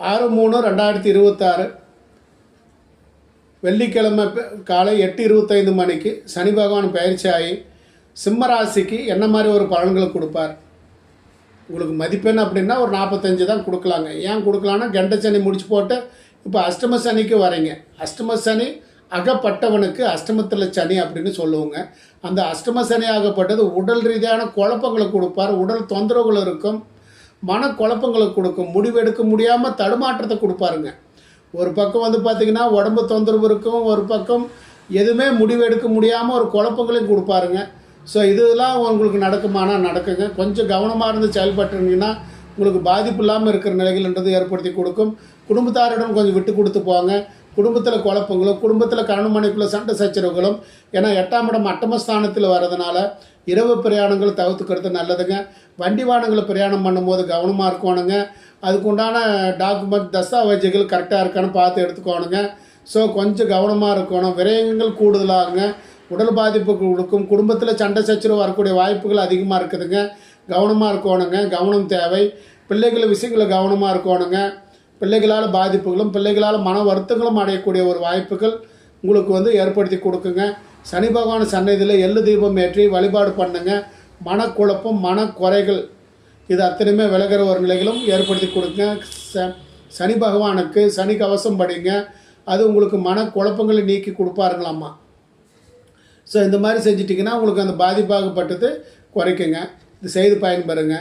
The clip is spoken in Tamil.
6/3/2026 வெள்ளிக்கிழமை காலை 8:25 மணிக்கு சனி பகவான் பயிற்சி ஆகி சிம்ம ராசிக்கு என்ன மாதிரி ஒரு பலன்களை கொடுப்பார். உங்களுக்கு மதிப்பெண் அப்படின்னா ஒரு 45 தான் கொடுக்கலாங்க. ஏன் கொடுக்கலான்னா கெண்ட சனி முடிச்சு போட்டு இப்போ அஷ்டம சனிக்கு வரீங்க. அஷ்டம சனி அகப்பட்டவனுக்கு அஷ்டமத்தில் சனி அப்படின்னு சொல்லுவோங்க. அந்த அஷ்டம சனி ஆகப்பட்டது உடல் ரீதியான குழப்பங்களை கொடுப்பார். உடல் தொந்தரவுகள் இருக்கும், மன குழப்பங்களை கொடுக்கும், முடிவெடுக்க முடியாமல் தடுமாற்றத்தை கொடுப்பாருங்க. ஒரு பக்கம் வந்து பார்த்திங்கன்னா உடம்பு தொந்தரவு இருக்கும், ஒரு பக்கம் எதுவுமே முடிவெடுக்க முடியாமல் ஒரு குழப்பங்களையும் கொடுப்பாருங்க. ஸோ இதெல்லாம் உங்களுக்கு நடக்குமானா நடக்குங்க. கொஞ்சம் கவனமாக இருந்து செயல்பட்டுருந்தீங்கன்னா உங்களுக்கு பாதிப்பு இல்லாமல் இருக்கிற நிலைகள்ன்றது ஏற்படுத்தி கொடுக்கும். குடும்பத்தாரிடம் கொஞ்சம் விட்டு கொடுத்து போங்க. குடும்பத்தில் குழப்பங்களும், குடும்பத்தில் கணவன் மனைவிக்குள்ள சண்டை சச்சரவுகளும், ஏன்னா 8ஆம் இடம் அட்டமஸ்தானத்தில் வர்றதுனால இரவு பிரயாணங்கள் தவிர்த்துக்கிறது நல்லதுங்க. வண்டி வாகனங்களை பிரயாணம் பண்ணும்போது கவனமாக இருக்கணுங்க. அதுக்கு உண்டான டாக்குமெண்ட் தஸ்தாவேஜுகள் கரெக்டாக இருக்கான்னு பார்த்து எடுத்துக்கோணுங்க. ஸோ கொஞ்சம் கவனமாக இருக்கணும். விரயங்கள் கூடுதலாகுங்க, உடல் பாதிப்பு கொடுக்கும். குடும்பத்தில் சண்டை சச்சரவு வரக்கூடிய வாய்ப்புகள் அதிகமாக இருக்குதுங்க. கவனமாக இருக்கணுங்க, கவனம் தேவை. பிள்ளைகள் விஷயங்களை கவனமாக இருக்கணுங்க. பிள்ளைகளால் பாதிப்புகளும் பிள்ளைகளால் மன வருத்தங்களும் அடையக்கூடிய ஒரு வாய்ப்புகள் உங்களுக்கு வந்து ஏற்படுத்தி கொடுக்குங்க. சனி பகவான் சன்னதியில் எள்ளு தீபம் ஏற்றி வழிபாடு பண்ணுங்க. மனக்குழப்பம், மனக்குறைகள் இது அத்தனையுமே விலகிற ஒரு நிலைகளும் ஏற்படுத்தி கொடுங்க. சனி பகவானுக்கு சனி கவசம் படிங்க, அது உங்களுக்கு மனக்குழப்பங்களை நீக்கி கொடுப்பாருங்களாம்மா. ஸோ இந்த மாதிரி செஞ்சிட்டிங்கன்னா உங்களுக்கு அந்த பாதிப்பாகப்பட்டது குறைக்குங்க. இது செய்து பயன்பெறுங்க.